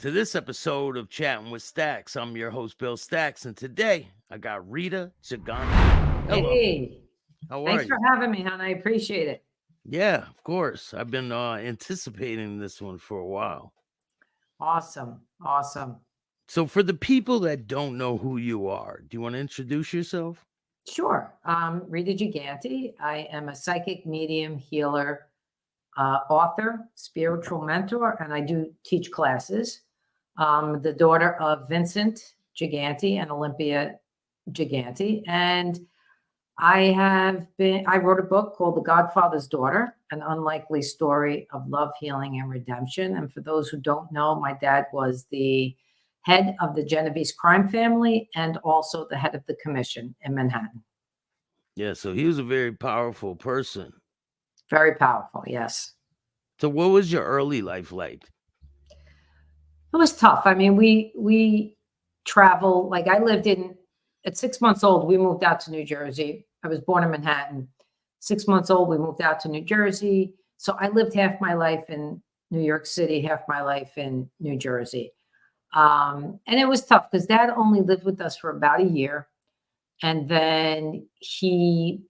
to this episode of Chatting with Stacks. I'm your host, Bill Stacks, and today I got Rita Gigante. Hello. Hey, How are thanks for you? having me, hon. I appreciate it. Yeah, of course. I've been anticipating this one for a while. Awesome. Awesome. So, for the people that don't know who you are, do you want to introduce yourself? Sure. Rita Gigante. I am a psychic medium healer, author, spiritual mentor, and I do teach classes. The daughter of Vincent Gigante and Olympia Gigante. And I wrote a book called The Godfather's Daughter, an unlikely story of love, healing, and redemption. And for those who don't know, my dad was the head of the Genovese crime family and also the head of the commission in Manhattan. Yeah, so he was a very powerful person. Very powerful, yes. So, what was your early life like? It was tough. I mean, we travel, like I lived in at 6 months old, we moved out to New Jersey. I was born in Manhattan. 6 months old, we moved out to New Jersey. So I lived half my life in New York City, half my life in New Jersey. And it was tough because dad only lived with us for about a year. And then he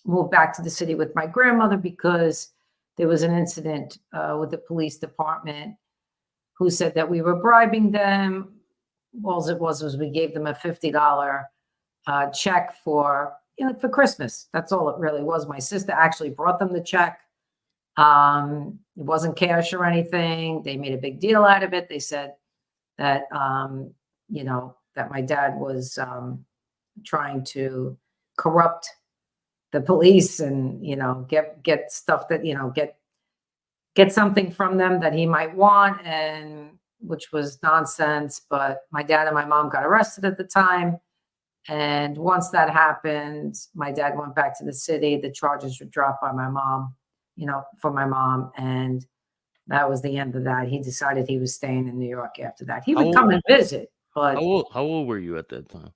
moved back to the city with my grandmother because there was an incident with the police department who said that we were bribing them. All it was we gave them a $50 check for Christmas. That's all it really was. My sister actually brought them the check. It wasn't cash or anything. They made a big deal out of it. They said that that my dad was trying to corrupt the police and get stuff that get something from them that he might want, and which was nonsense. But my dad and my mom got arrested at the time. And once that happened, my dad went back to the city. The charges were dropped by my mom, for my mom. And that was the end of that. He decided he was staying in New York after that. He would come and visit, but How old were you at that time?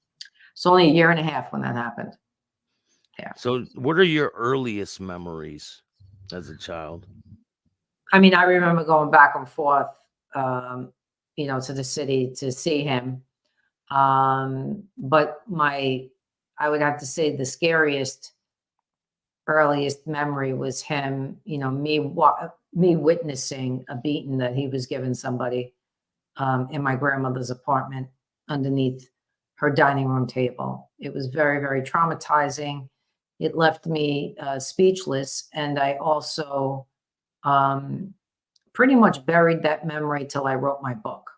it's only a year and a half when that happened. Yeah. So, what are your earliest memories as a child? I mean, I remember going back and forth, to the city to see him. But I would have to say the scariest, earliest memory was him, me witnessing a beating that he was giving somebody in my grandmother's apartment underneath her dining room table. It was very, very traumatizing. It left me speechless. And I also pretty much buried that memory till I wrote my book.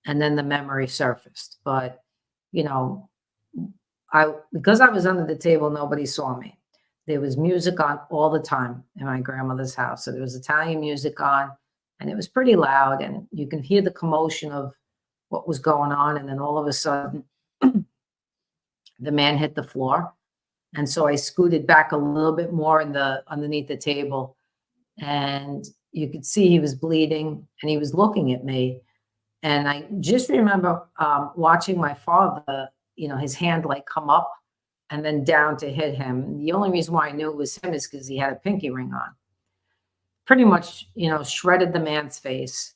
And then the memory surfaced. But, because I was under the table, nobody saw me. There was music on all the time in my grandmother's house. So there was Italian music on, and it was pretty loud. And you can hear the commotion of what was going on. And then all of a sudden, the man hit the floor. And so I scooted back a little bit more underneath the table. And you could see he was bleeding and he was looking at me. And I just remember watching my father, his hand like come up and then down to hit him. And the only reason why I knew it was him is because he had a pinky ring on. Pretty much, shredded the man's face.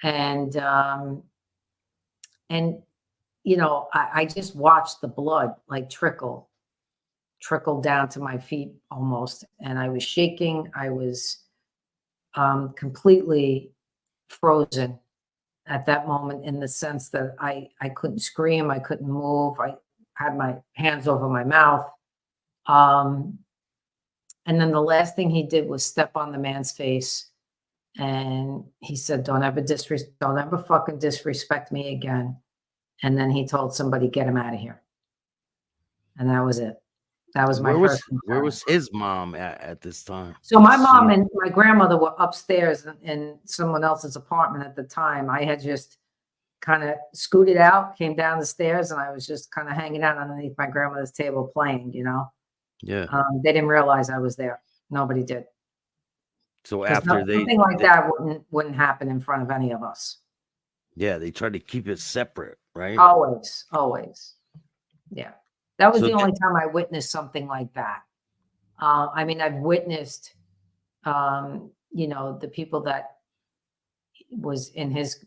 And I just watched the blood like trickle down to my feet almost. And I was shaking. I was completely frozen at that moment, in the sense that I couldn't scream, I couldn't move, I had my hands over my mouth. And then the last thing he did was step on the man's face, and he said, don't ever fucking disrespect me again. And then he told somebody, get him out of here. And that was it. That was my first. Where was his mom at this time? So my mom and my grandmother were upstairs in someone else's apartment at the time. I had just kind of scooted out, came down the stairs, and I was just kind of hanging out underneath my grandmother's table playing, Yeah. They didn't realize I was there. Nobody did. So after something like that wouldn't happen in front of any of us. Yeah, they tried to keep it separate, right? Always. Yeah. That was the only time I witnessed something like that. I mean, I've witnessed, the people that was in his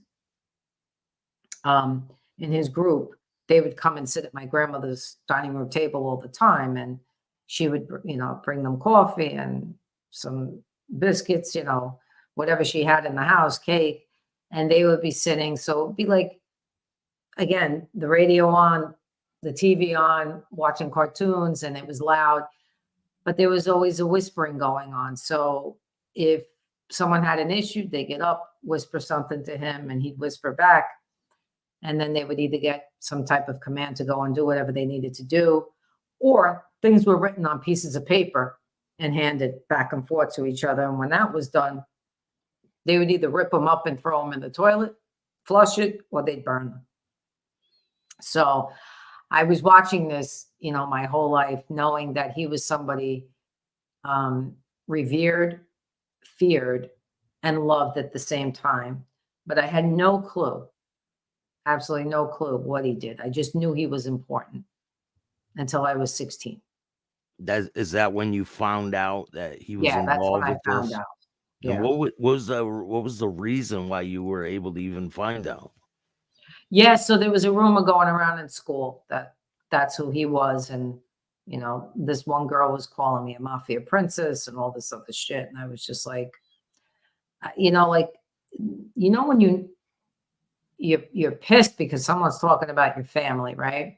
in his group, they would come and sit at my grandmother's dining room table all the time, and she would, bring them coffee and some biscuits, whatever she had in the house, cake, and they would be sitting. So it'd be like, again, the radio on, the TV on, watching cartoons, and it was loud, but there was always a whispering going on. So if someone had an issue, they get up, whisper something to him, and he'd whisper back. And then they would either get some type of command to go and do whatever they needed to do, or things were written on pieces of paper and handed back and forth to each other. And when that was done, they would either rip them up and throw them in the toilet, flush it, or they'd burn them. So I was watching this, my whole life, knowing that he was somebody revered, feared, and loved at the same time. But I had no clue, absolutely no clue what he did. I just knew he was important until I was 16. Is that when you found out that he was Yeah, that's when involved I with found this? out. And Yeah. what was the reason why you were able to even find out? Yeah, so there was a rumor going around in school that that's who he was. And, this one girl was calling me a Mafia princess and all this other shit. And I was just like, when you're pissed because someone's talking about your family, right?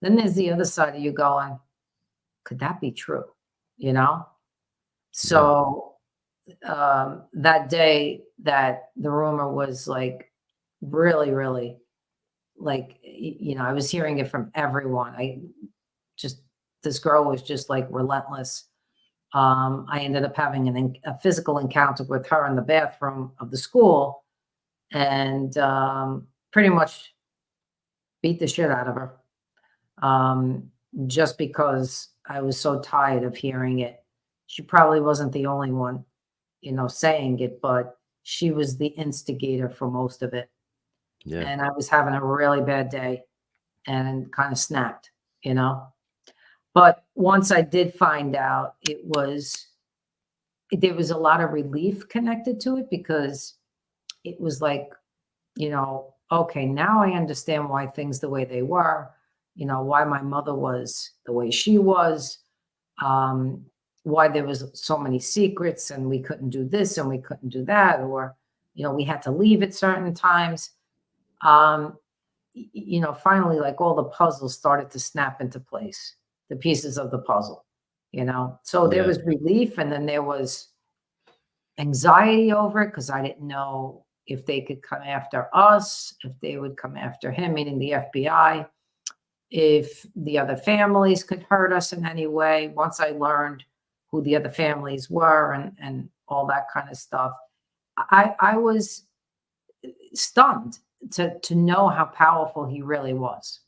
Then there's the other side of you going, could that be true? So that day that the rumor was like really, really, like, I was hearing it from everyone. This girl was just like relentless. I ended up having a physical encounter with her in the bathroom of the school, and pretty much beat the shit out of her, just because I was so tired of hearing it. She probably wasn't the only one, saying it, but she was the instigator for most of it. Yeah. And I was having a really bad day and kind of snapped, But once I did find out, there was a lot of relief connected to it, because it was like, okay, now I understand why things the way they were, why my mother was the way she was, why there was so many secrets and we couldn't do this and we couldn't do that, or, we had to leave at certain times. Finally, like, all the puzzles started to snap into place, the pieces of the puzzle, So there Yeah. was relief, and then there was anxiety over it, because I didn't know if they could come after us, if they would come after him, meaning the FBI, if the other families could hurt us in any way. Once I learned who the other families were and all that kind of stuff, I was stunned to know how powerful he really was,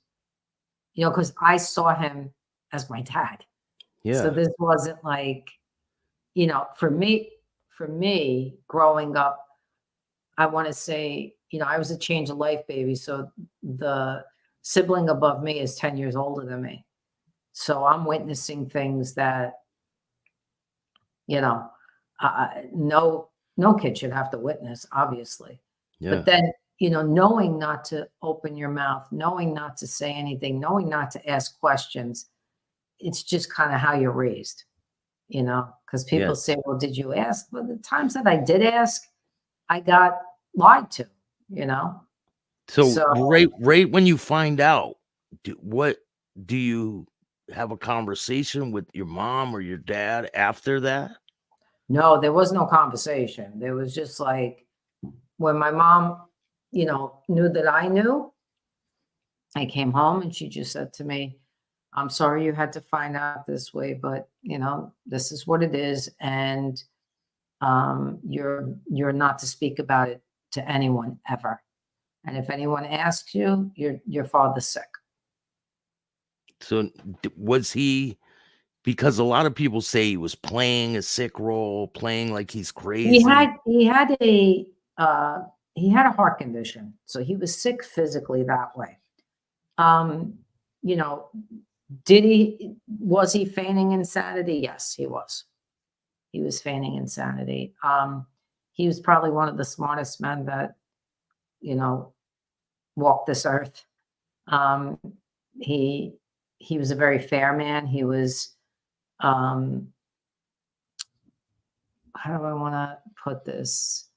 because I saw him as my dad. So Yeah. this wasn't like, for me growing up, I want to say, I was a change of life baby. So the sibling above me is 10 years older than me. So I'm witnessing things that, no kid should have to witness, obviously. Yeah. But then, knowing not to open your mouth, knowing not to say anything, knowing not to ask questions, it's just kind of how you're raised, because people Yeah. say, well, did you ask? Well, the times that I did ask, I got lied to, So So right when you find out, what do you have a conversation with your mom or your dad after that? no, there was no conversation. There was just like, when my mom, knew that I knew, I came home and she just said to me, I'm sorry you had to find out this way, but this is what it is. And you're not to speak about it to anyone ever. And if anyone asks you, your father's sick. So was he, because a lot of people say he was playing a sick role, playing like he's crazy. He had a heart condition, so he was sick physically that way. You know, was he feigning insanity? Yes, he was. He was feigning insanity. He was probably one of the smartest men that, you know, walked this earth. Um, he he was a very fair man. He was, um, how do I want to put this?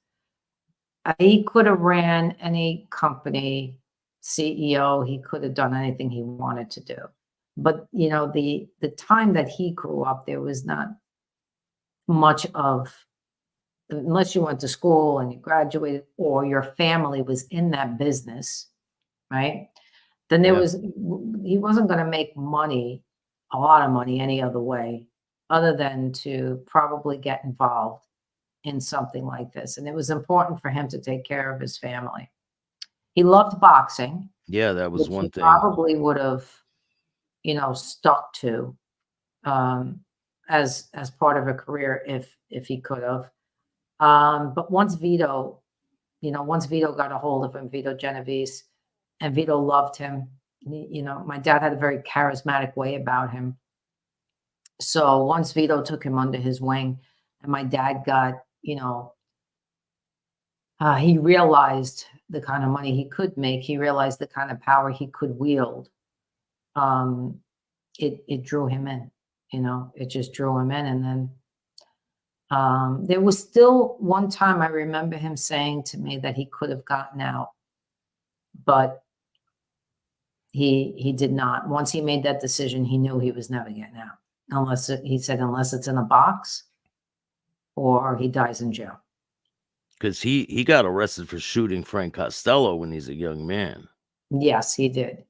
He could have ran any company, CEO. He could have done anything he wanted to do. But the time that he grew up, there was not much of, unless you went to school and you graduated or your family was in that business, right? Then Yeah. he wasn't going to make money, a lot of money, any other way other than to probably get involved in something like this. And it was important for him to take care of his family. He loved boxing, Yeah, that was which he one thing. probably would have, stuck to, um, as part of a career if he could have. But once Vito got a hold of him, Vito Genovese, and Vito loved him. My dad had a very charismatic way about him. So once Vito took him under his wing, and my dad got, he realized the kind of money he could make. He realized the kind of power he could wield. Um, it drew him in. It just drew him in, and then there was still one time I remember him saying to me that he could have gotten out, but he did not. Once he made that decision, he knew he was never getting out, he said, unless it's in a box or he dies in jail. Because he got arrested for shooting Frank Costello when he's a young man. Yes, he did.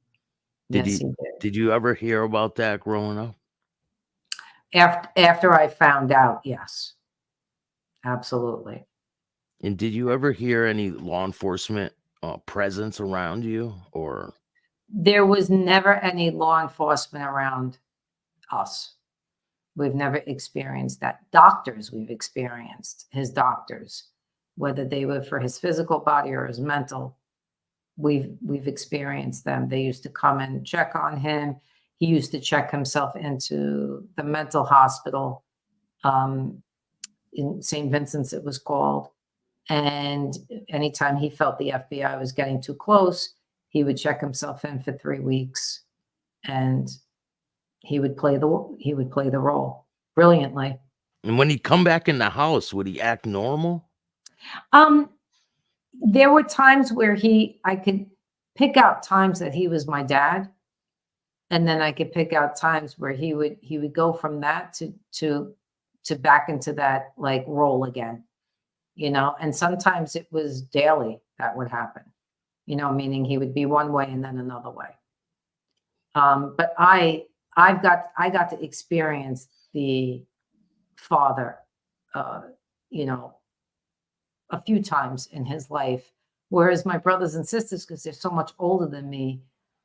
Did Yes, you he did. did you ever hear about that growing up? After I found out, yes, absolutely. And did you ever hear any law enforcement presence around you? Or There was never any law enforcement around us. We've never experienced that. Doctors, we've experienced his doctors, whether they were for his physical body or his mental. We've experienced them. They used to come and check on him. He used to check himself into the mental hospital, in St. Vincent's, it was called. And anytime he felt the FBI was getting too close, he would check himself in for 3 weeks, and he would play the role brilliantly. and when he'd come back in the house, would he act normal? Um, there were times where I could pick out times that he was my dad, and then I could pick out times where he would go from that to back into that like role again, and sometimes it was daily that would happen, meaning he would be one way and then another way. But I got to experience the father, uh, you know, a few times in his life, whereas my brothers and sisters, because they're so much older than me,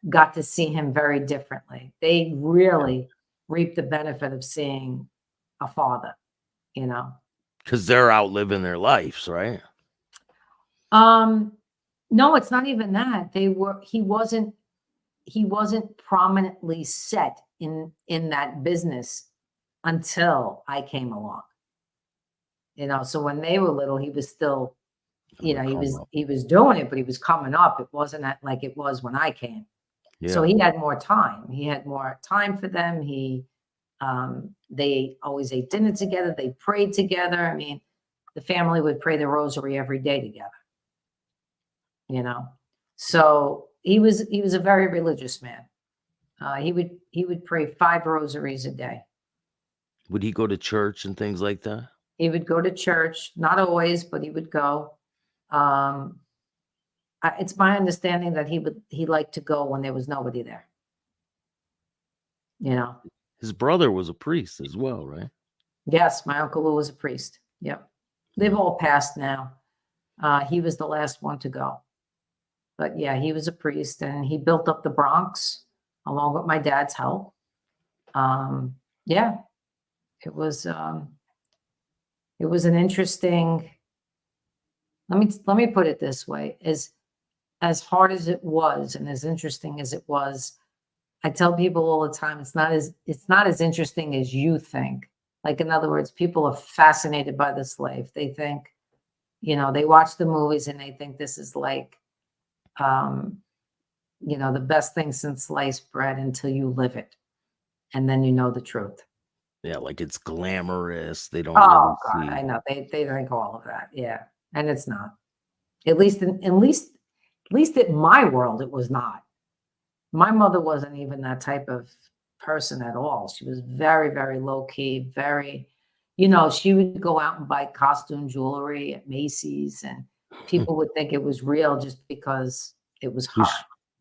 got to see him very differently. They really reaped the benefit of seeing a father, you know. Because they're out living their lives, right? Um, no, it's not even that. He wasn't prominently set in that business until I came along. So when they were little, he was still, he was doing it, but he was coming up. It wasn't like it was when I came. So Yeah. he had more time. He had more time for them. They always ate dinner together. They prayed together. I mean, the family would pray the rosary every day together. So he was a very religious man. He would pray 5 rosaries a day. Would he go to church and things like that? He would go to church, not always, but he would go. Um, it's my understanding that he liked to go when there was nobody there. His brother was a priest as well, right? Yes, my Uncle Lou was a priest. Yep. They've all passed now. He was the last one to go. But yeah, he was a priest, and he built up the Bronx along with my dad's help. Yeah, it was an interesting. Let me put it this way: as hard as it was, and as interesting as it was, I tell people all the time, it's not as interesting as you think. Like, in other words, people are fascinated by the slave. They think, they watch the movies and they think this is like, the best thing since sliced bread until you live it. And then you know the truth. Yeah, like it's glamorous. They don't Oh really God, I see. know. They think all of that. Yeah. And it's not. At least in my world, it was not. My mother wasn't even that type of person at all. She was very, very low key, very, she would go out and buy costume jewelry at Macy's, and people would think it was real just because it was her.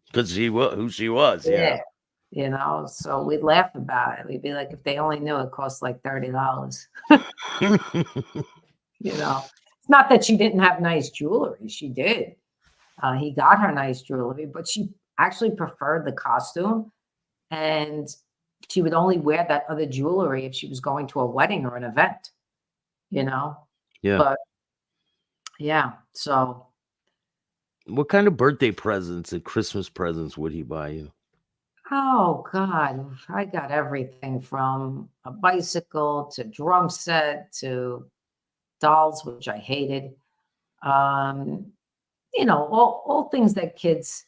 Because she was who she was. Yeah. So we'd laugh about it. We'd be like, if they only knew it cost like $30. It's not that she didn't have nice jewelry. She did. He got her nice jewelry, but she actually preferred the costume, and she would only wear that other jewelry if she was going to a wedding or an event, Yeah. But yeah, so What kind of birthday presents and Christmas presents would he buy you? oh God, I got everything from a bicycle to drum set to dolls, which I hated. Um, all things that kids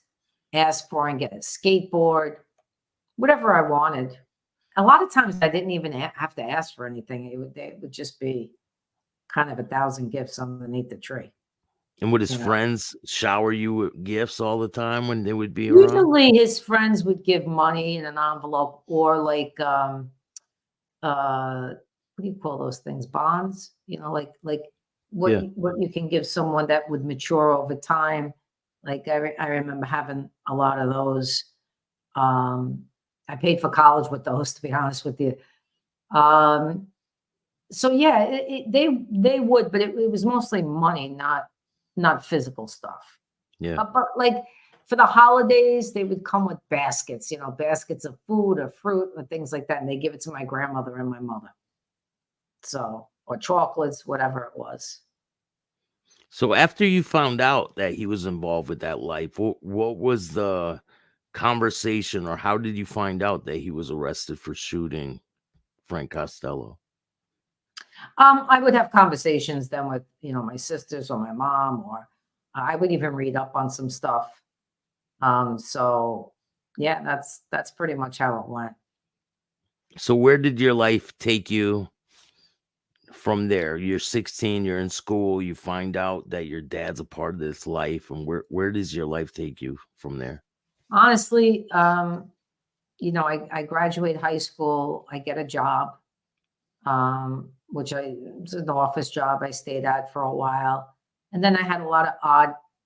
ask for, and get a skateboard, whatever I wanted. A lot of times I didn't even have to ask for anything. It would just be kind of 1,000 gifts underneath the tree. And would his You know, friends shower you with gifts all the time when they would be around? usually his friends would give money in an envelope, or like what do you call those things? Bonds, like what Yeah. what you can give someone that would mature over time. Like I remember having a lot of those. I paid for college with those, to be honest with you. Um, so yeah, they would, but it was mostly money, not physical stuff. Yeah. But like for the holidays, they would come with baskets, baskets of food or fruit or things like that, and they give it to my grandmother and my mother. So, or chocolates, whatever it was. So after you found out that he was involved with that life, what was the conversation, or how did you find out that he was arrested for shooting Frank Costello? I would have conversations then with, my sisters or my mom, or I would even read up on some stuff. So yeah, that's pretty much how it went. So where did your life take you from there? You're 16, you're in school, you find out that your dad's a part of this life, and where does your life take you from there? Honestly, I graduate high school, I get a job, which it's an office job I stayed at for a while. And then I had a lot of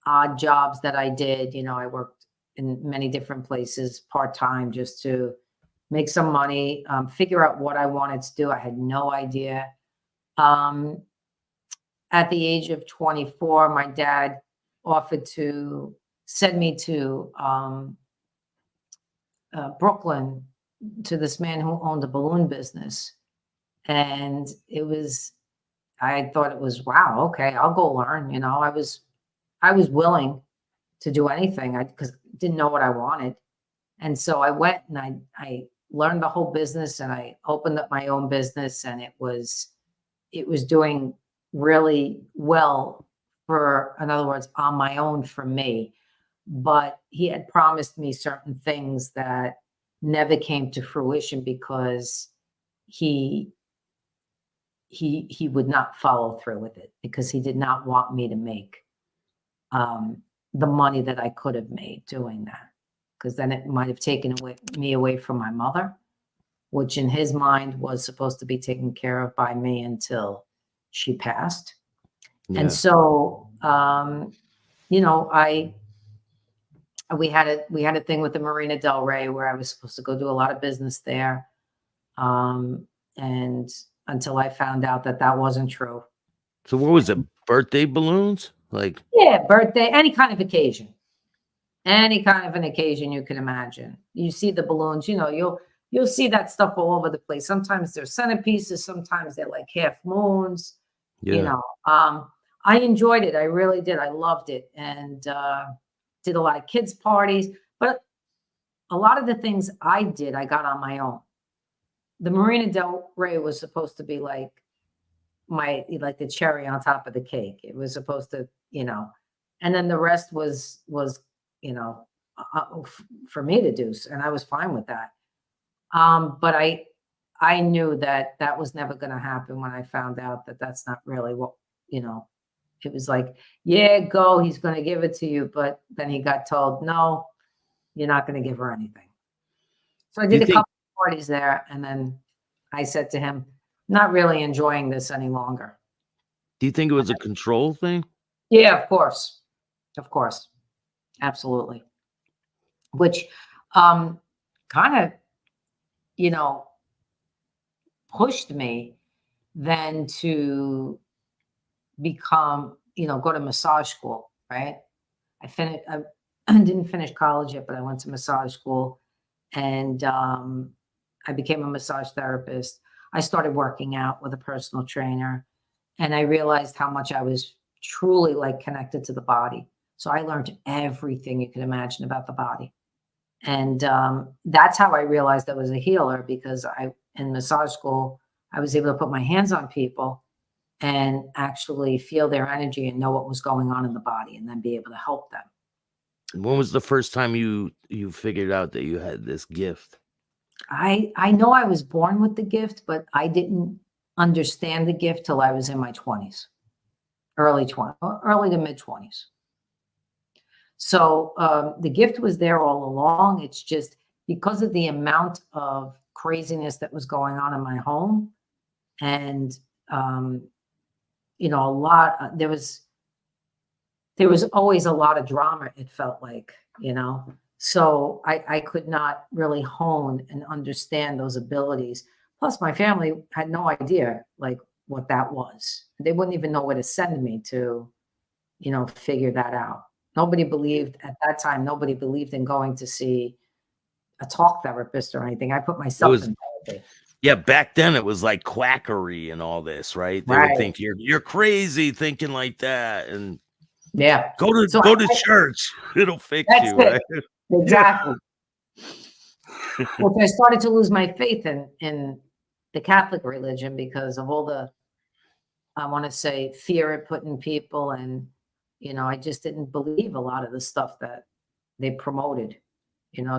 odd jobs that I did. I worked in many different places part-time just to make some money, figure out what I wanted to do. I had no idea. Um, at the age of 24, my dad offered to send me to Brooklyn to this man who owned a balloon business. And I thought it was, wow, okay, I'll go learn. I was willing to do anything because I didn't know what I wanted. And so I went and I learned the whole business, and I opened up my own business, and it was doing really well, for, in other words, on my own, for me. But he had promised me certain things that never came to fruition because he he would not follow through with it, because he did not want me to make the money that I could have made doing that, because then it might have taken me away from my mother, which in his mind was supposed to be taken care of by me until she passed. And Yeah. so, I we had a thing with the Marina Del Rey where I was supposed to go do a lot of business there, and until I found out that that wasn't true. So what was it? Birthday balloons? Like, Yeah, birthday, any kind of an occasion you can imagine. You see the balloons, you'll see that stuff all over the place. Sometimes they're centerpieces, sometimes they're like half moons. You yeah. know, um, I enjoyed it. I really did. I loved it, and did a lot of kids parties. But a lot of the things I did, I got on my own. The Marina Del Rey was supposed to be like the cherry on top of the cake. It was supposed to, and then the rest was, you know, for me to do, and I was fine with that. But I knew that that was never going to happen when I found out that that's not really what, you know, it was like, yeah, go, he's going to give it to you. But then he got told, no, you're not going to give her anything. So I Do you did a think couple of parties there. And then I said to him, not really enjoying this any longer. do you think it was a control thing? Yeah, of course. Of course. Absolutely. Which kind of, you know, pushed me then to become, go to massage school, right? I didn't finish college yet, but I went to massage school, and I became a massage therapist. I started working out with a personal trainer, and I realized how much I was truly like connected to the body. So I learned everything you could imagine about the body. And that's how I realized I was a healer, because in massage school, I was able to put my hands on people and actually feel their energy and know what was going on in the body, and then be able to help them. When was the first time you figured out that you had this gift? I know I was born with the gift, but I didn't understand the gift till I was in my 20s, early to mid 20s. So the gift was there all along. It's just because of the amount of craziness that was going on in my home, and a lot. There was always a lot of drama. It felt like, So I could not really hone and understand those abilities. Plus, my family had no idea like what that was. They wouldn't even know where to send me to, figure that out. Nobody believed at that time. Nobody believed in going to see a talk therapist or anything. I put It myself was in therapy. Yeah, back then it was like quackery and all this, right? They would Right. think you're crazy thinking like that, and Yeah. go to So go to church. It'll fix that's you, it. right? Yeah. Exactly. Well, I started to lose my faith in the Catholic religion because of all the, I want to say, fear it put in people, and I just didn't believe a lot of the stuff that they promoted.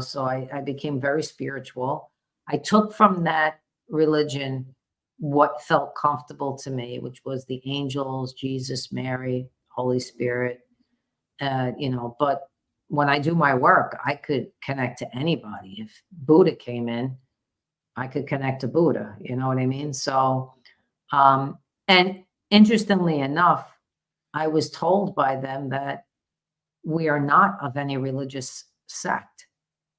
So I became very spiritual. I took from that religion what felt comfortable to me, which was the angels, Jesus, Mary, Holy Spirit. But when I do my work, I could connect to anybody. If Buddha came in, I could connect to Buddha. You know what I mean? So, and interestingly enough, I was told by them that we are not of any religious sect.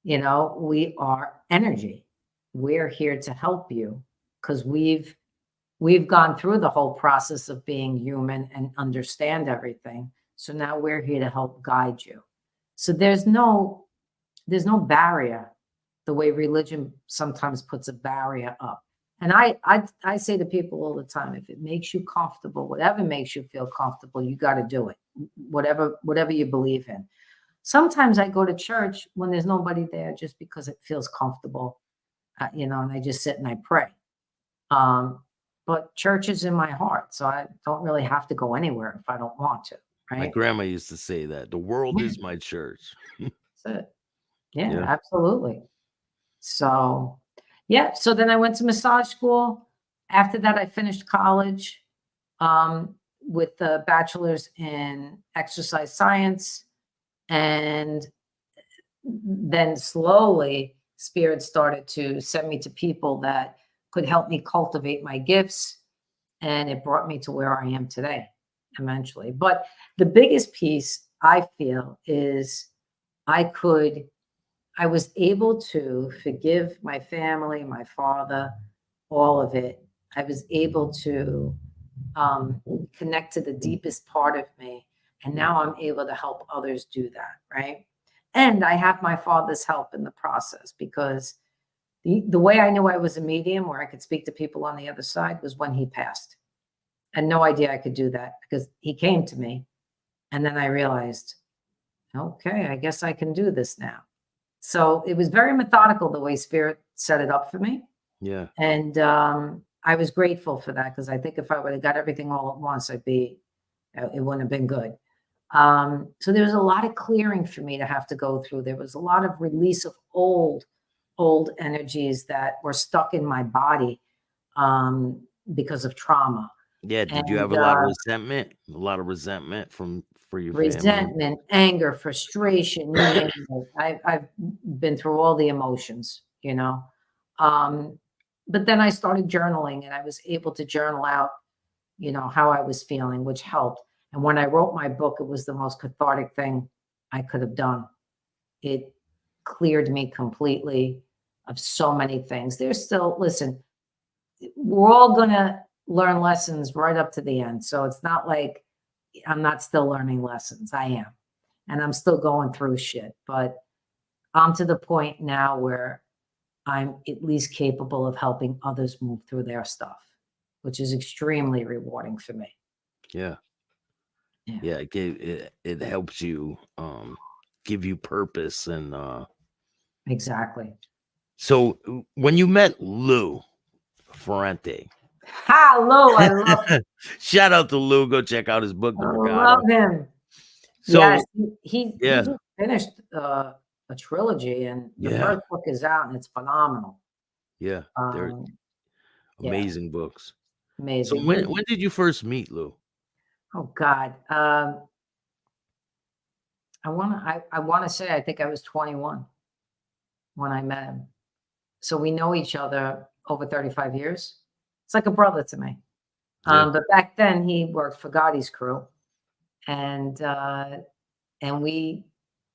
We are energy. We're here to help you because we've gone through the whole process of being human and understand everything. So now we're here to help guide you. So there's no barrier the way religion sometimes puts a barrier up. And I say to people all the time, if it makes you comfortable, whatever makes you feel comfortable, you got to do it. Whatever you believe in. Sometimes I go to church when there's nobody there just because it feels comfortable, and I just sit and I pray. But church is in my heart, so I don't really have to go anywhere if I don't want to, My right? grandma used to say that the world is my church. That's it. Yeah, Yeah. absolutely. So, yeah. So then I went to massage school. After that, I finished college with a bachelor's in exercise science. And then slowly, Spirit started to send me to people that could help me cultivate my gifts. And it brought me to where I am today, eventually. But the biggest piece I feel is I was able to forgive my family, my father, all of it. I was able to connect to the deepest part of me. And now I'm able to help others do that, right? And I have my father's help in the process, because the way I knew I was a medium where I could speak to people on the other side was when he passed. I had no idea I could do that because he came to me. And then I realized, okay, I guess I can do this now. So it was very methodical the way Spirit set it up for me. Yeah. And I was grateful for that, because I think if I would have got everything all at once, it wouldn't have been good. So there was a lot of clearing for me to have to go through. There was a lot of release of old energies that were stuck in my body because of trauma. Yeah, did you have And a lot of resentment? A lot of resentment for your family? resentment, anger, frustration, you name it. I've been through all the emotions, you know. Um, but then I started journaling and I was able to journal out, you know, how I was feeling, which helped. And when I wrote my book, it was the most cathartic thing I could have done. It cleared me completely of so many things. There's still, listen, we're all going to learn lessons right up to the end. So it's not like I'm not still learning lessons. I am. And I'm still going through shit. But I'm to the point now where I'm at least capable of helping others move through their stuff, which is extremely rewarding for me. Yeah. Yeah, Yeah, it helps you give you purpose and exactly. so when you met Lou Ferrante, Hello, shout out to Lou, go check out his book, I The love Regatta. him. Yes, So he yeah, just finished a trilogy, and the yeah, first book is out, and it's phenomenal. yeah, they're Yeah, amazing books. So amazing. when did you first meet Lou? Oh God, I wanna say I think I was 21 when I met him. So we know each other over 35 years. It's like a brother to me. Yeah, But back then he worked for Gotti's crew, and we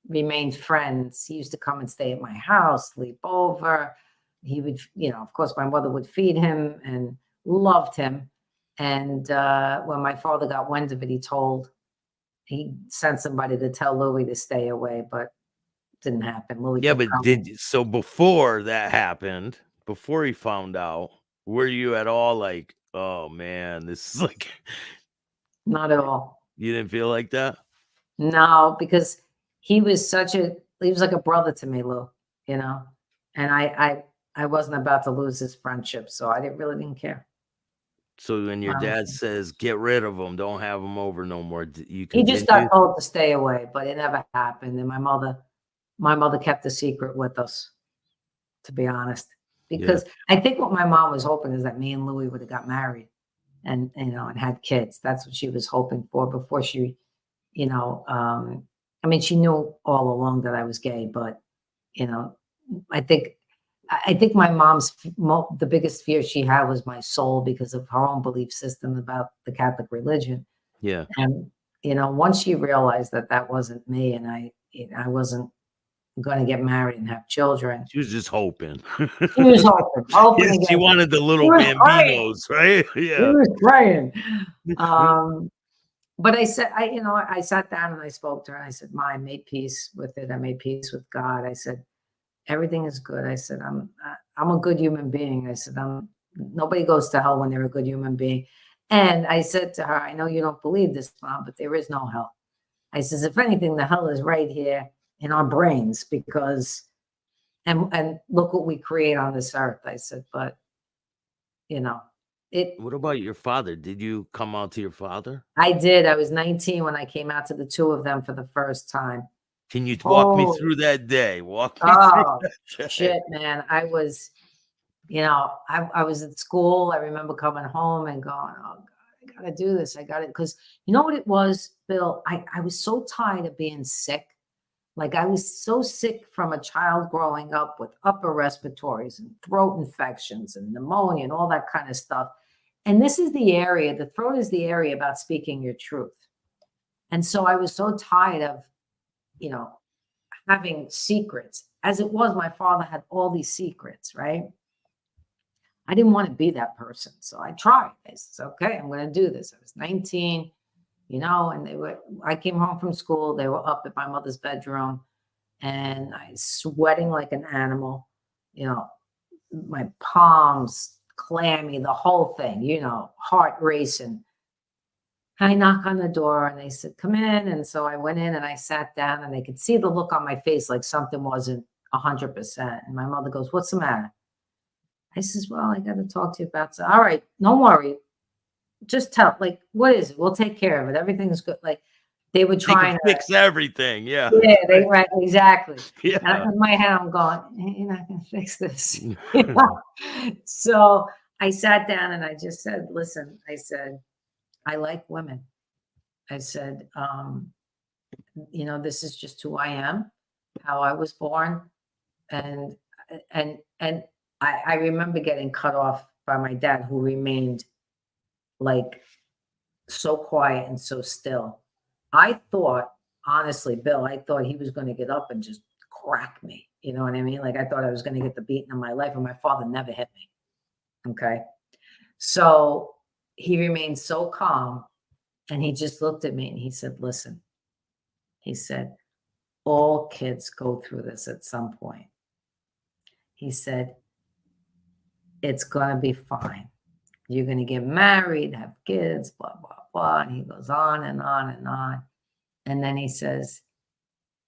remained friends. He used to come and stay at my house, sleep over. He would, you know, of course, my mother would feed him and loved him. And when my father got wind of it, he sent somebody to tell Louis to stay away, but it didn't happen. Louis yeah, kept but coming. so before that happened, before he found out, were you at all like, oh man, this is like, Not at all. you didn't feel like that? No, because he was like a brother to me, Lou, you know, and I wasn't about to lose his friendship, so I didn't care. So when your dad Honestly. says, "Get rid of them, don't have them over no more," you He just got continue? told to stay away, but it never happened, and my mother kept the secret with us, to be honest, Yeah, because I think what my mom was hoping is that me and Louis would've got married and, you know, and had kids. That's what she was hoping for before she, you know, I mean, she knew all along that I was gay, but, you know, I think I think my mom's the biggest fear she had was my soul because of her own belief system about the Catholic religion. yeah. And, you know, once she realized that that wasn't me and I wasn't gonna get married and have children, She was just hoping. she was hoping Yeah, she against wanted the she little was praying, Bambinos, right? she Yeah. was praying. Um, but I sat down and I spoke to her and I said, "Ma, I made peace with it. I made peace with God." I said, "Everything is good." I said, I'm a good human being." I said, Nobody goes to hell when they're a good human being." And I said to her, "I know you don't believe this, Mom, but there is no hell." I says, "If anything, the hell is right here in our brains because and look what we create on this earth." I said, "But you know, it What about your father? Did you come out to your father? I did. I was 19 when I came out to the two of them for the first time. Can you walk me Oh, through that day? Walk me through oh that day. shit, man. I was at school. I remember coming home and going, "Oh God, I gotta do this. I got it." Because you know what it was, Bill? I was so tired of being sick. Like I was so sick from a child growing up with upper respiratories and throat infections and pneumonia and all that kind of stuff. And this is the area, the throat is the area about speaking your truth. And so I was so tired of, you know, having secrets. As it was, my father had all these secrets, right? I didn't want to be that person. So I tried. I said, "Okay, I'm going to do this." I was 19, you know, and I came home from school. They were up at my mother's bedroom and I was sweating like an animal, you know, my palms clammy, the whole thing, you know, heart racing. I knock on the door and they said, "Come in." And so I went in and I sat down and they could see the look on my face like something wasn't 100%. And my mother goes, "What's the matter?" I says, "Well, I got to talk to you about so all right, don't worry. Just tell, like, what is it? We'll take care of it. Everything's good." Like, They were They can trying to, fix everything. Yeah. yeah, they right, exactly. And Yeah. in my head, I'm going, you're not going to fix this. You know? So I sat down and I just said, listen, I said, I like women. I said, this is just who I am, how I was born. And and I remember getting cut off by my dad, who remained like so quiet and so still. I thought, honestly, Bill, I thought he was going to get up and just crack me. You know what I mean? Like I thought I was going to get the beating of my life, and my father never hit me. Okay. So he remained so calm, and he just looked at me and he said, listen, he said, all kids go through this at some point. He said, it's going to be fine. You're going to get married, have kids, blah, blah, blah. And he goes on and on and on. And then he says,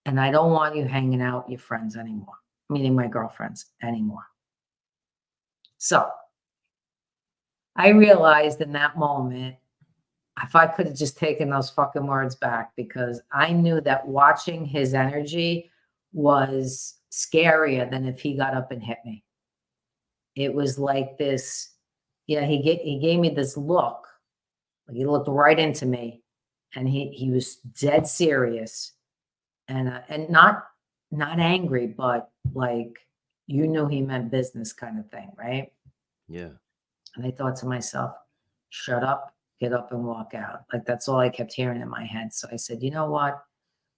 and I don't want you hanging out with your friends anymore, meaning my girlfriends anymore. So I realized in that moment, if I could have just taken those fucking words back, because I knew that watching his energy was scarier than if he got up and hit me. It was like this, he gave me this look. Like he looked right into me, and he was dead serious, and not angry, but like you knew he meant business kind of thing, right? Yeah. And I thought to myself, shut up, get up and walk out. Like that's all I kept hearing in my head. So I said, you know what?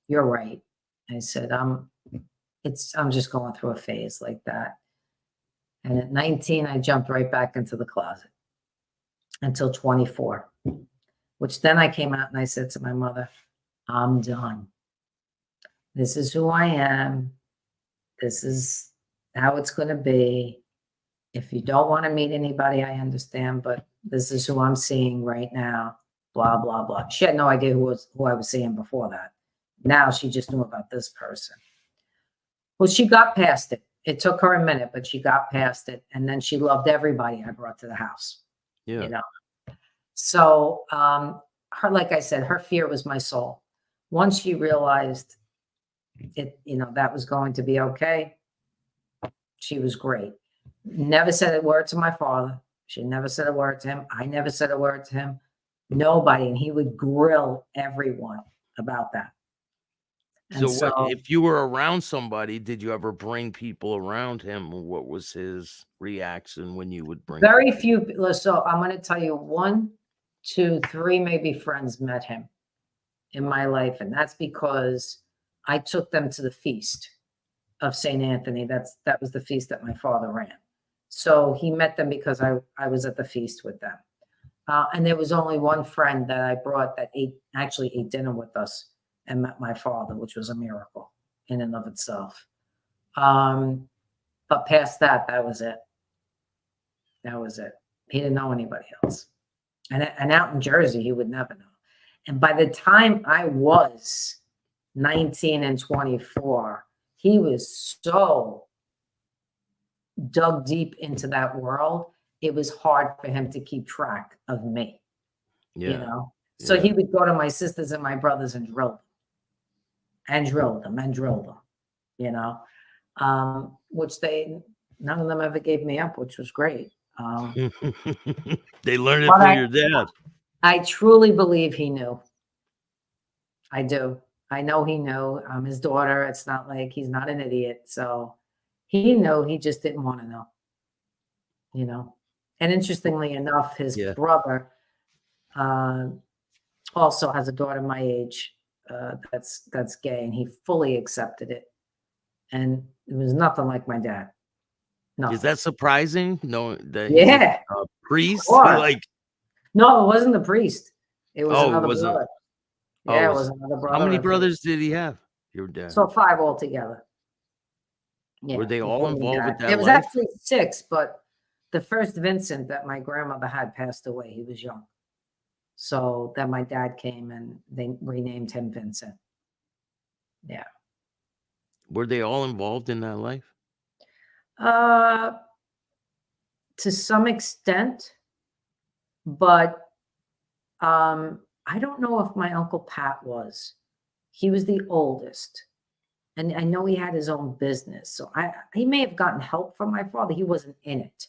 You're right. I said, I'm just going through a phase like that. And at 19, I jumped right back into the closet until 24, which then I came out and I said to my mother, I'm done. This is who I am. This is how it's going to be. If you don't want to meet anybody, I understand, but this is who I'm seeing right now. Blah, blah, blah. She had no idea who I was seeing before that. Now she just knew about this person. Well, she got past it. It took her a minute, but she got past it. And then she loved everybody I brought to the house. Yeah. You know. So her, like I said, her fear was my soul. Once she realized it, that was going to be okay, she was great. Never said a word to my father. She never said a word to him. I never said a word to him. Nobody. And he would grill everyone about that. And So what if you were around somebody, did you ever bring people around him? Or what was his reaction when you would bring very few. So I'm going to tell you 1, 2, 3, maybe friends met him in my life. And that's because I took them to the feast of St. Anthony. That was the feast that my father ran. So he met them because I was at the feast with them. And there was only one friend that I brought that actually ate dinner with us and met my father, which was a miracle in and of itself. But past that, that was it. That was it. He didn't know anybody else. And out in Jersey, he would never know. And by the time I was 19 and 24, he was so dug deep into that world. It was hard for him to keep track of me, So Yeah. he would go to my sisters and my brothers and drill them and drill them and drill them, which none of them ever gave me up, which was great. They learned it from your dad. I truly believe he knew. I do. I know he knew. I'm his daughter. It's not like he's not an idiot. So he knew. He just didn't want to know. And interestingly enough, his brother also has a daughter my age that's gay, and he fully accepted it. And it was nothing like my dad. No. Is that surprising? No, that he's a priest? Like, no, it wasn't the priest. It was another was brother. It was another brother. How many brothers did he have? Your dad. So 5 altogether. Yeah, were they all involved with that? It was actually 6, but the first Vincent that my grandmother had passed away. He was young. So then my dad came and they renamed him Vincent. Yeah. Were they all involved in that life? To some extent, but I don't know if my Uncle Pat was. he was the oldest. And I know he had his own business. So he may have gotten help from my father. He wasn't in it.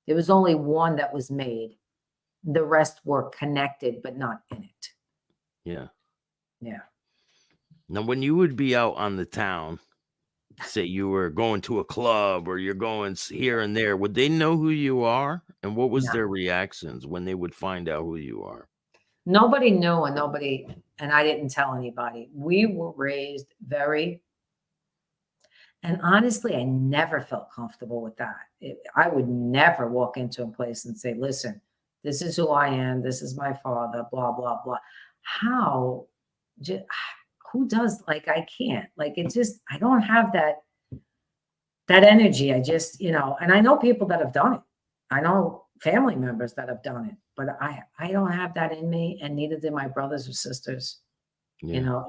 There was only one that was made. The rest were connected, but not in it. Yeah. Yeah. Now, when you would be out on the town, say you were going to a club or you're going here and there, would they know who you are? And what was No. their reactions when they would find out who you are? Nobody knew and I didn't tell anybody. We were raised and honestly, I never felt comfortable with that. I would never walk into a place and say, listen, this is who I am. This is my father, blah, blah, blah. How, who does, like, I can't, like, it just, I don't have that energy. I just, and I know people that have done it. I know family members that have done it, but I don't have that in me, and neither did my brothers or sisters. Yeah.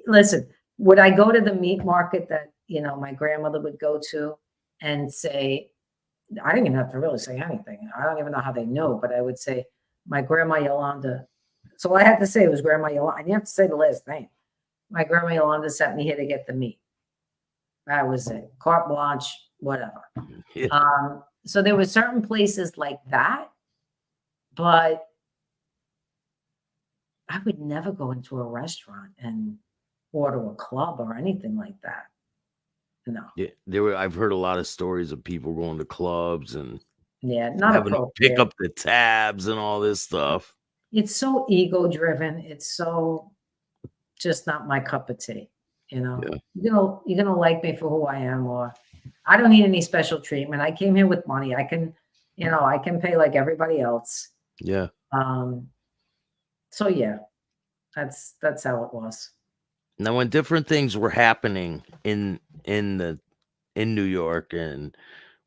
Listen, would I go to the meat market that, my grandmother would go to and say, I didn't even have to really say anything. I don't even know how they know, but I would say, my grandma Yolanda. So all I had to say was Grandma Yolanda. I didn't have to say the last name. My grandma Yolanda sent me here to get the meat. That was it. Carte blanche, whatever. Yeah. So there were certain places like that, but I would never go into a restaurant and order a club or anything like that. No. Yeah, I've heard a lot of stories of people going to clubs and Yeah, not having to pick appropriate. up the tabs and all this stuff. It's so ego driven. It's so just not my cup of tea. Yeah. You're gonna like me for who I am, or I don't need any special treatment. I came here with money. I can pay like everybody else. Yeah. So yeah, that's how it was. Now, when different things were happening in New York and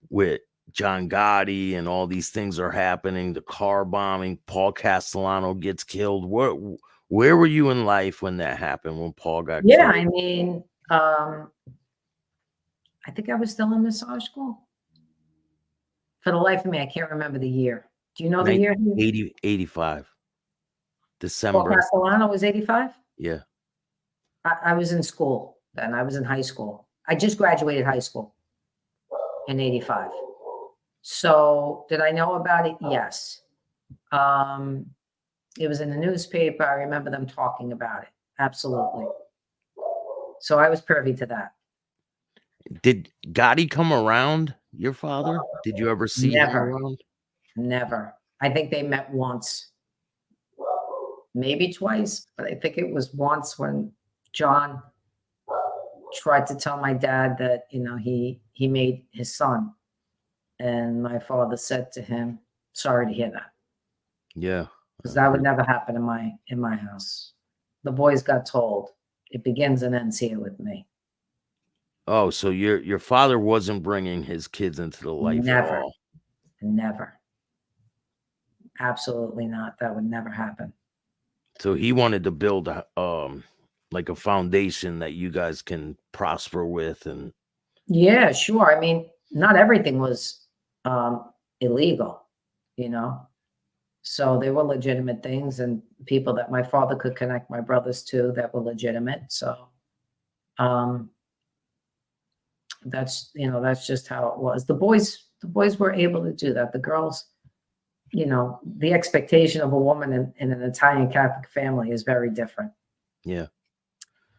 with John Gotti and all these things are happening, the car bombing, Paul Castellano gets killed. Where were you in life when that happened? When Paul got Yeah, killed? I mean, I think I was still in massage school. For the life of me, I can't remember the year. Do you know the year? 85 Paul December. Castellano was 85. Yeah. I was in school then. I was in high school. I just graduated high school in 85. So did I know about it? Yes. It was in the newspaper. I remember them talking about it. Absolutely. So I was privy to that. Did Gotti come around your father? Did you ever see him Never, around? never. I think they met once, maybe twice, but I think it was once when John tried to tell my dad that, he made his son. And my father said to him, sorry to hear that. Yeah. Because that would never happen in my house. The boys got told it begins and ends here with me. Oh, so your father wasn't bringing his kids into the life at Never, all. never. Absolutely not. That would never happen. So he wanted to build like a foundation that you guys can prosper with. And Yeah, sure. I mean, not everything was illegal, you know. So there were legitimate things and people that my father could connect my brothers to that were legitimate. So um that's just how it was. The boys were able to do that. The girls, the expectation of a woman in an Italian Catholic family is very different. yeah.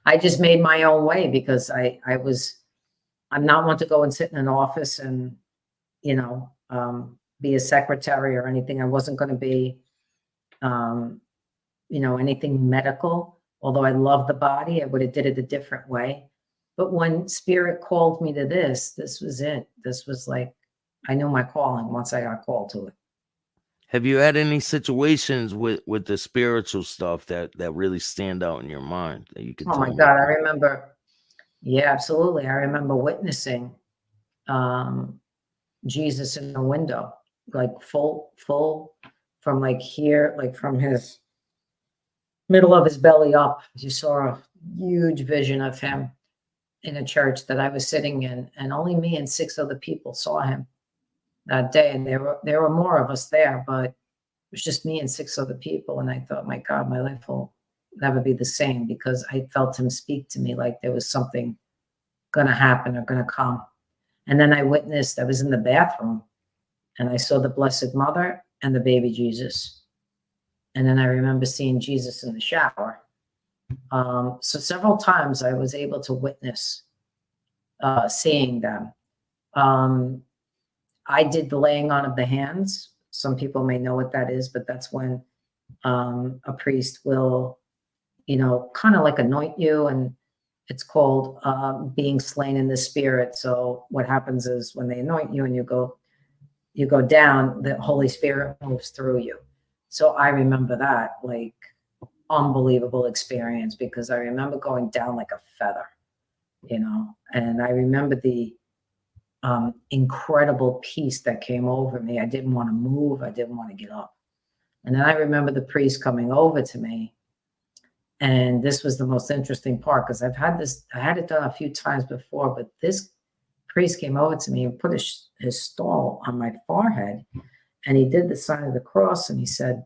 I just made my own way because I'm not one to go and sit in an office and, be a secretary or anything. I wasn't going to be, anything medical. Although I love the body, I would have did it a different way. But when spirit called me to this was it. This was like, I knew my calling once I got called to it. Have you had any situations with the spiritual stuff that really stand out in your mind that you could Oh tell my me God, I about? remember. Yeah, absolutely. I remember witnessing um, Jesus in the window, like full from like here, like from his middle of his belly up. You saw a huge vision of him in a church that I was sitting in, and only me and 6 other people saw him that day. And there were more of us there, but it was just me and 6 other people. And I thought, my God, my life will never be the same, because I felt him speak to me like there was something going to happen or going to come. And then I witnessed, I was in the bathroom and I saw the Blessed Mother and the baby Jesus. And then I remember seeing Jesus in the shower. So several times I was able to witness seeing them. I did the laying on of the hands. Some people may know what that is, but that's when a priest will, kind of like anoint you, and it's called being slain in the spirit. So what happens is when they anoint you and you go down, the Holy Spirit moves through you. So I remember that, like, unbelievable experience, because I remember going down like a feather, and I remember the incredible peace that came over me. I didn't want to move. I didn't want to get up. And then I remember the priest coming over to me. And this was the most interesting part, because I had it done a few times before, but this priest came over to me and put his stole on my forehead, and he did the sign of the cross, and he said,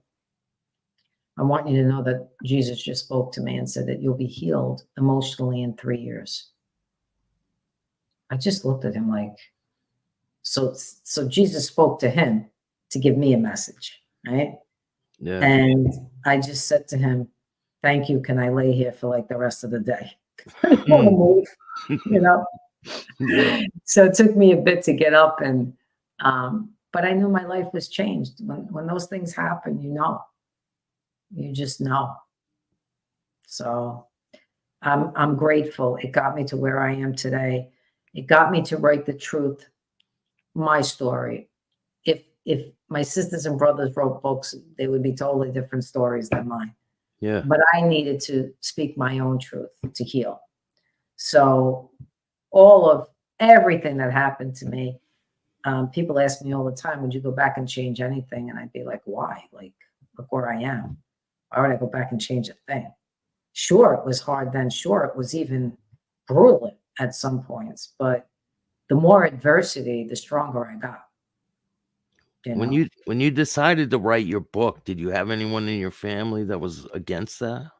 I want you to know that Jesus just spoke to me and said that you'll be healed emotionally in 3 years. I just looked at him like, so Jesus spoke to him to give me a message, right? Yeah. And I just said to him, thank you. Can I lay here for like the rest of the day? I don't want to move, Yeah. So it took me a bit to get up, and but I knew my life was changed. When those things happen, you just know. So I'm grateful. It got me to where I am today. It got me to write the truth, my story. If my sisters and brothers wrote books, they would be totally different stories than mine. Yeah. But I needed to speak my own truth to heal. So all of everything that happened to me, people ask me all the time, would you go back and change anything? And I'd be like, why? Like, look where I am. Why would I go back and change a thing? Sure, it was hard then. Sure, it was even brutal at some points. But the more adversity, the stronger I got. When you decided to write your book, did you have anyone in your family that was against that?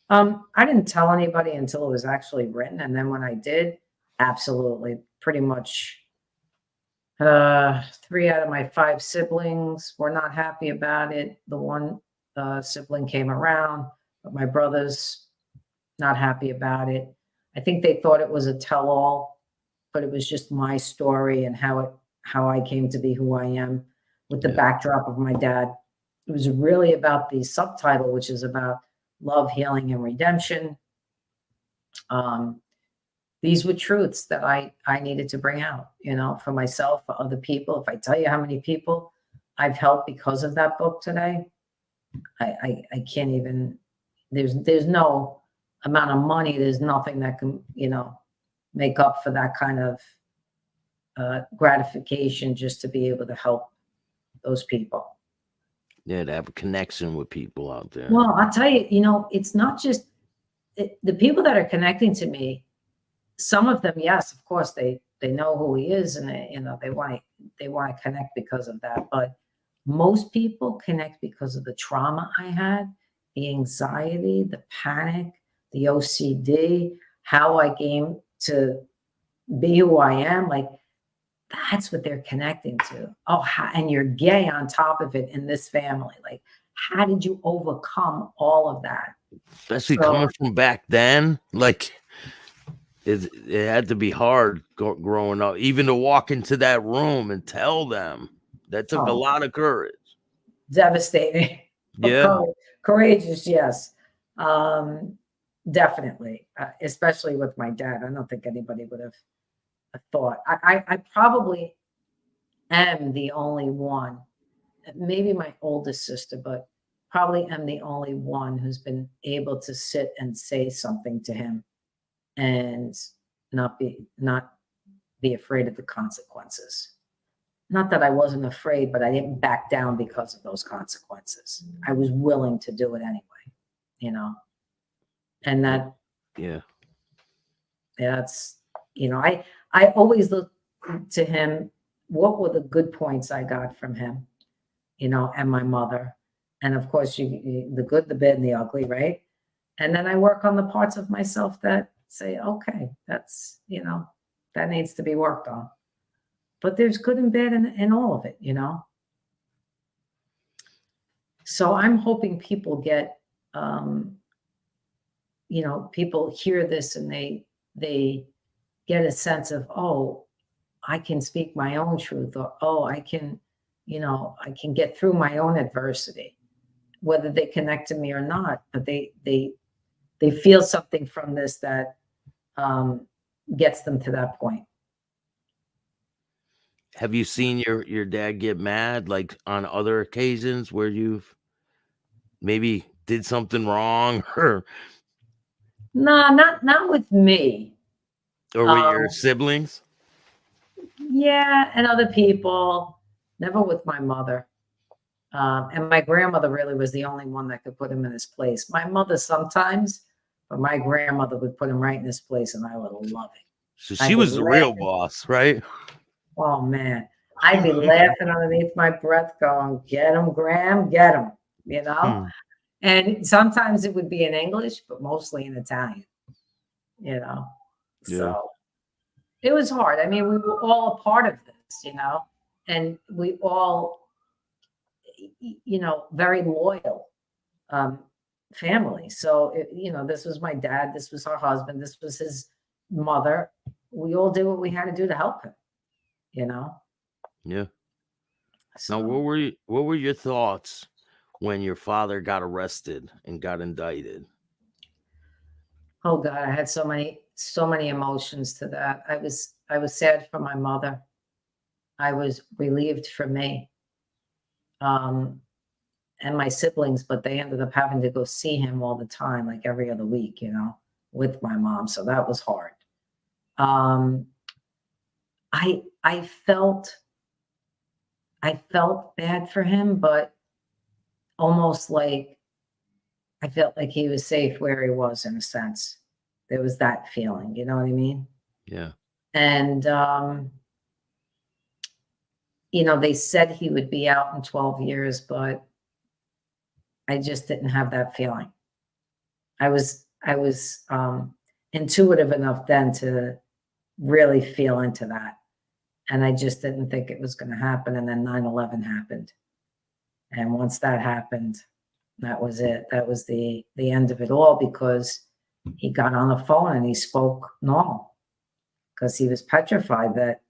I didn't tell anybody until it was actually written. And then when I did, absolutely, pretty much 3 out of my 5 siblings were not happy about it. The one sibling came around, but my brothers not happy about it. I think they thought it was a tell-all, but it was just my story and how I came to be who I am, with the backdrop of my dad. It was really about the subtitle, which is about love, healing, and redemption. These were truths that I needed to bring out, for myself, for other people. If I tell you how many people I've helped because of that book today, I can't even, there's no amount of money, there's nothing that can, make up for that kind of gratification, just to be able to help those people. Yeah, to have a connection with people out there. Well, I'll tell you, it's not just the people that are connecting to me. Some of them, yes, of course, they know who he is, and they want to connect because of that. But most people connect because of the trauma I had, the anxiety, the panic, the OCD, how I came to be who I am. Like, that's what they're connecting to. Oh, and you're gay on top of it in this family. Like, how did you overcome all of that? Especially coming from back then, like it had to be hard growing up, even to walk into that room and tell them. That took a lot of courage. Devastating. Yeah. Courageous, yes. Definitely. Especially with my dad. I don't think anybody would have thought. I probably am the only one, maybe my oldest sister, but probably am the only one who's been able to sit and say something to him and not be afraid of the consequences. Not that I wasn't afraid, but I didn't back down because of those consequences. I was willing to do it anyway, and that's, I always look to him. What were the good points I got from him, and my mother, and of course, the good, the bad, and the ugly, right? And then I work on the parts of myself that say, okay, that's, that needs to be worked on. But there's good and bad in all of it. So I'm hoping people get, people hear this and they get a sense of, oh, I can speak my own truth, or, oh, I can get through my own adversity, whether they connect to me or not, but they feel something from this that gets them to that point. Have you seen your dad get mad like on other occasions where you've maybe did something wrong No, not with me. or with your Um, siblings? yeah, and other people, never with my mother. And my grandmother really was the only one that could put him in his place. My mother sometimes, but my grandmother would put him right in his place, and I would love it. So she I'd be was the real laughing. boss, right? Oh man, I'd be laughing underneath my breath, going, "Get him, Graham, get him!" You know. Hmm. And sometimes it would be in English, but mostly in Italian. You know. Yeah. So it was hard. I mean, we were all a part of this, and we all, very loyal family. So, this was my dad, this was our husband, this was his mother. We all did what we had to do to help him, you know? Yeah. Now, So, what were your thoughts when your father got arrested and got indicted? oh God, I had so many emotions to that. I was sad for my mother. I was relieved for me. Um, and my siblings, but they ended up having to go see him all the time, like every other week, with my mom. So that was hard. Um, I felt bad for him, but almost like I felt like he was safe where he was in a sense. There was that feeling, you know what I mean? Yeah. And they said he would be out in 12 years, but I just didn't have that feeling. I was intuitive enough then to really feel into that. And I just didn't think it was going to happen. And then 9/11 happened. And once that happened, that was it. That was the end of it all, because he got on the phone and he spoke normal, because he was petrified that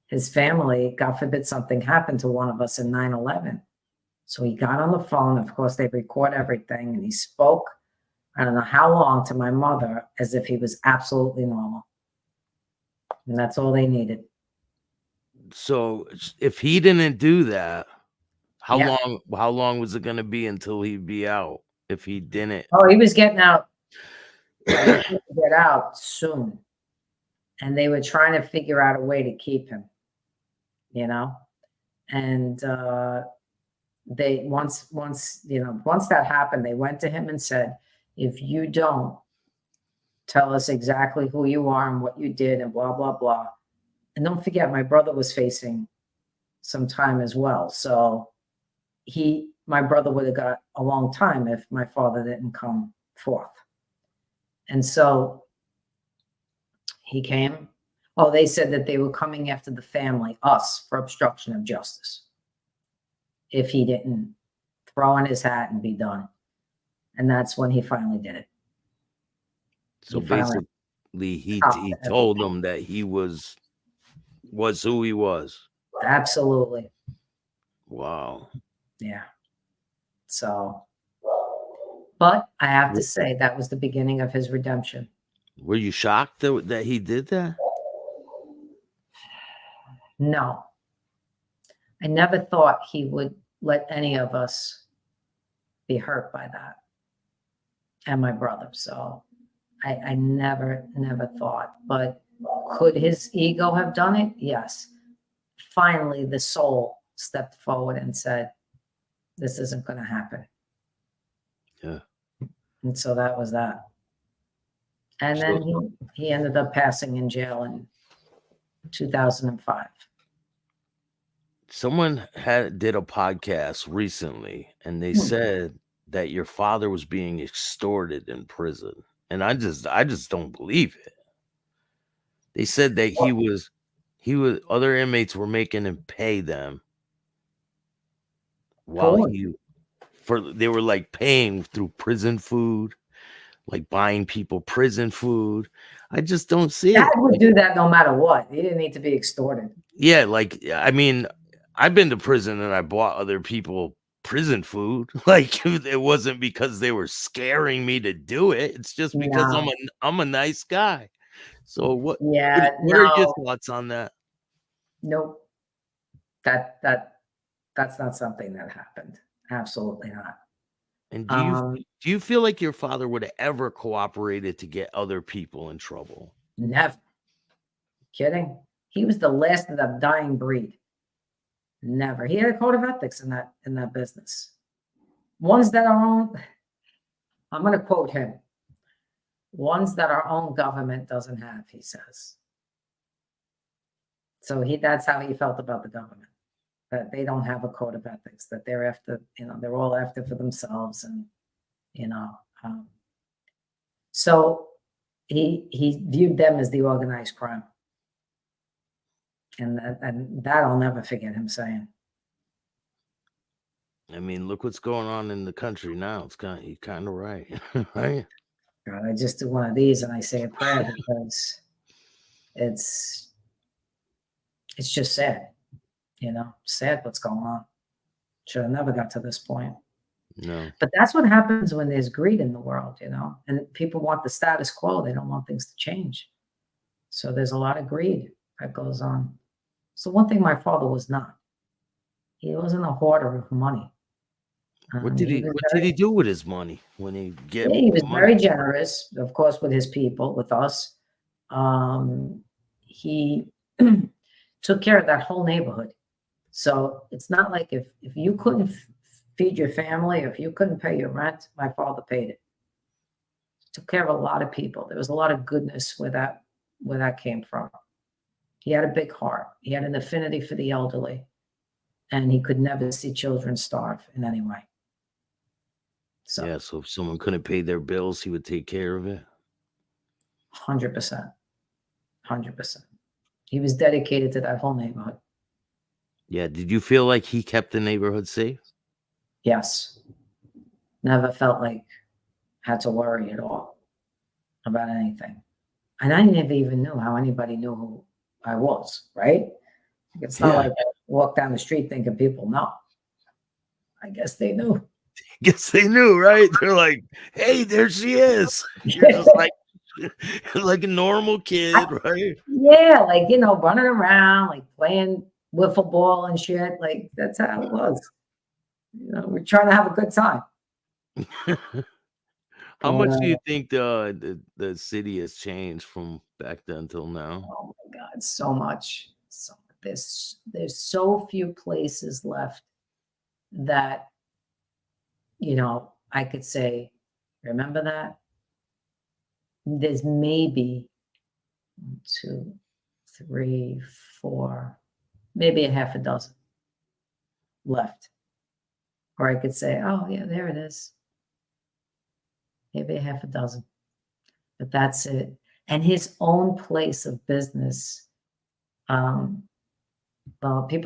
his family, God forbid something happened to one of us in 9/11. So he got on the phone. Of course, they record everything. And he spoke, I don't know how long, to my mother as if he was absolutely normal. And that's all they needed. So if he didn't do that, Yeah. how long was it going to be until he'd be out if he didn't? Oh, he was getting out. He was going to get out soon. And they were trying to figure out a way to keep him, you know? And they once that happened, they went to him and said, if you don't tell us exactly who you are and what you did and blah, blah, blah. And don't forget, my brother was facing some time as well. So my brother would have got a long time if my father didn't come forth. And so he came. Oh, they said that they were coming after the family, us, for obstruction of justice, if he didn't throw in his hat and be done. And that's when he finally did it. So He finally basically, he stopped told everything. them that he was who he was. Absolutely. Wow. Yeah. So, but I have to say, that was the beginning of his redemption. Were you shocked that he did that? No, I never thought he would let any of us be hurt by that, and my brother. So I never thought. But could his ego have done it? Yes. Finally, the soul stepped forward and said, this isn't going to happen. Yeah. And so that was that. And So then he ended up passing in jail in 2005. someone did a podcast recently, and they Hmm. said that your father was being extorted in prison, and I just don't believe it. They said that he was other inmates were making him pay them while For what? he for they were like paying through prison food, like buying people prison food. I just don't see Dad it. would do that no matter what. He didn't need to be extorted. Yeah, like I mean, I've been to prison and I bought other people prison food. Like it wasn't because they were scaring me to do it. It's just because No. I'm a nice guy. So Yeah, what are your no, thoughts on that? nope. That's not something that happened. Absolutely not. And Um, do you feel like your father would have ever cooperated to get other people in trouble? Never. Kidding. He was the last of the dying breed. Never. He had a code of ethics in that business. Ones that are own, I'm going to quote him. Ones that our own government doesn't have, he says. So that's how he felt about the government. That they don't have a code of ethics, that they're after, they're all after for themselves. And, you know, um, so he viewed them as the organized crime. And that I'll never forget him saying. I mean, look what's going on in the country now. You're kind of right, right? God, I just do one of these and I say a prayer because it's just sad, sad what's going on. Should have never got to this point. No. But that's what happens when there's greed in the world, and people want the status quo. They don't want things to change. So there's a lot of greed that goes on. So one thing my father was not. He wasn't a hoarder of money. What did he do with his money when he get He was money? very generous, of course, with his people, with us. He took care of that whole neighborhood. So it's not like if you couldn't feed your family, if you couldn't pay your rent, my father paid it. Took care of a lot of people. There was a lot of goodness where that came from. He had a big heart. He had an affinity for the elderly, and he could never see children starve in any way. So Yeah, so if someone couldn't pay their bills, he would take care of it. 100%. 100%. He was dedicated to that whole neighborhood. Yeah, did you feel like he kept the neighborhood safe? Yes. Never felt like had to worry at all about anything. And I never even knew how anybody knew who I was, right? It's not Yeah, like I walk down the street thinking people know. I guess they knew. guess they knew, right? They're like, "Hey, there she is." You're just like a normal kid, right? Yeah, like, running around, like playing wiffle ball and shit. Like, that's how it was. We're trying to have a good time. How But, much do you think the city has changed from back then till now? oh my God, so much. So there's so few places left that, I could say, remember that? There's maybe 1, 2, 3, 4, maybe a half a dozen left. Or I could say, oh yeah, there it is. Maybe a half a dozen. But that's it. And his own place of business, people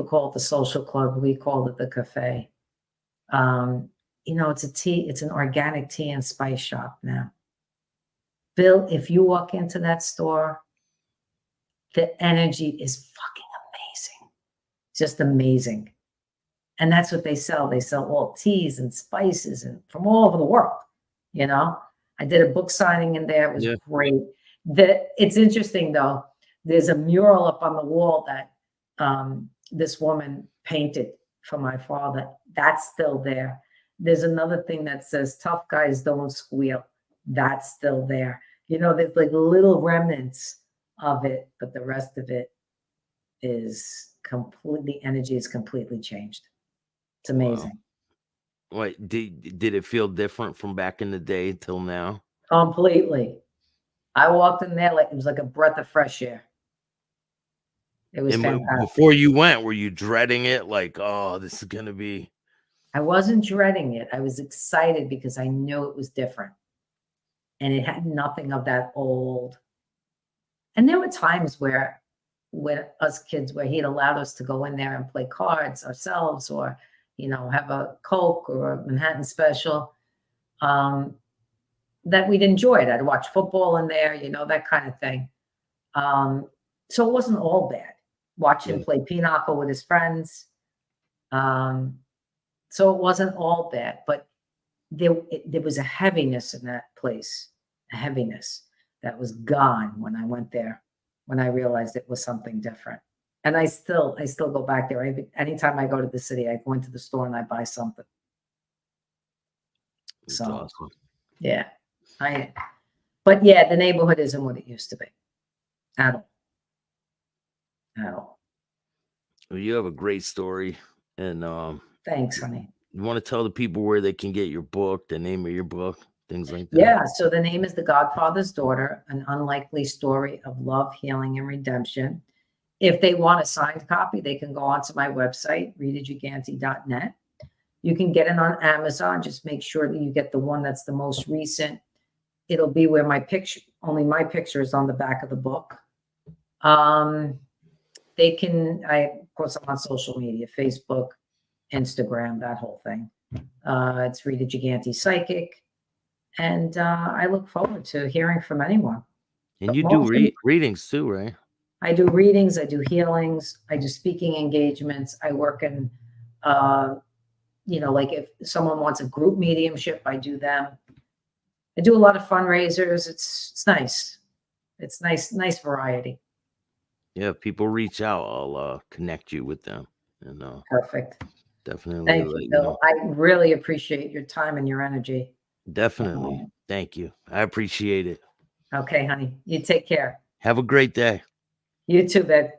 call it the social club. We called it the cafe. It's an organic tea and spice shop now. Bill, if you walk into that store, the energy is fucking amazing. Just amazing. And that's what they sell. They sell all teas and spices and from all over the world. I did a book signing in there. It was great. It's interesting though. There's a mural up on the wall that this woman painted for my father. That's still there. There's another thing that says "Tough guys don't squeal." That's still there. There's like little remnants of it, but the rest of it is completely, energy is completely changed. It's amazing. Wow. Wait, did it feel different from back in the day till now? Completely. I walked in there like it was like a breath of fresh air. It was And fantastic. before you went, were you dreading it? Like, oh, this is gonna be. I wasn't dreading it. I was excited because I knew it was different. And it had nothing of that old. And there were times where with us kids where he'd allowed us to go in there and play cards ourselves or, have a Coke or a Manhattan special. That we'd enjoyed. I'd watch football in there, that kind of thing. So it wasn't all bad. Watch him Yeah. play pinochle with his friends. So it wasn't all bad, but there was a heaviness in that place, a heaviness that was gone when I went there, when I realized it was something different. And I still go back there. Anytime I go to the city, I go into the store and I buy something. It's So awesome. yeah, but yeah, the neighborhood isn't what it used to be at all. At all. Well, you have a great story, and Thanks, honey. you want to tell the people where they can get your book, the name of your book, things like that. Yeah, so the name is The Godfather's Daughter, an unlikely story of love, healing, and redemption. If they want a signed copy, they can go onto my website, ritagigante.net. You can get it on Amazon. Just make sure that you get the one that's the most recent. It'll be where only my picture is on the back of the book. Of course, I'm on social media, Facebook, Instagram, that whole thing. It's Rita Gigante Psychic. And I look forward to hearing from anyone. And you do readings too, right? I do readings, I do healings, I do speaking engagements. I work in, like if someone wants a group mediumship, I do them. I do a lot of fundraisers. It's nice. It's nice variety. Yeah, if people reach out, I'll connect you with them. And Perfect. definitely Thank let you, you Bill. know. I really appreciate your time and your energy. Definitely. Thank you. I appreciate it. Okay, honey. You take care. Have a great day. You too, babe.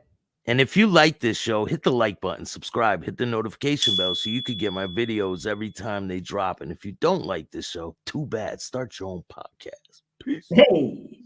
And if you like this show, hit the like button, subscribe, hit the notification bell so you could get my videos every time they drop. And if you don't like this show, too bad. Start your own podcast. Peace. Hey.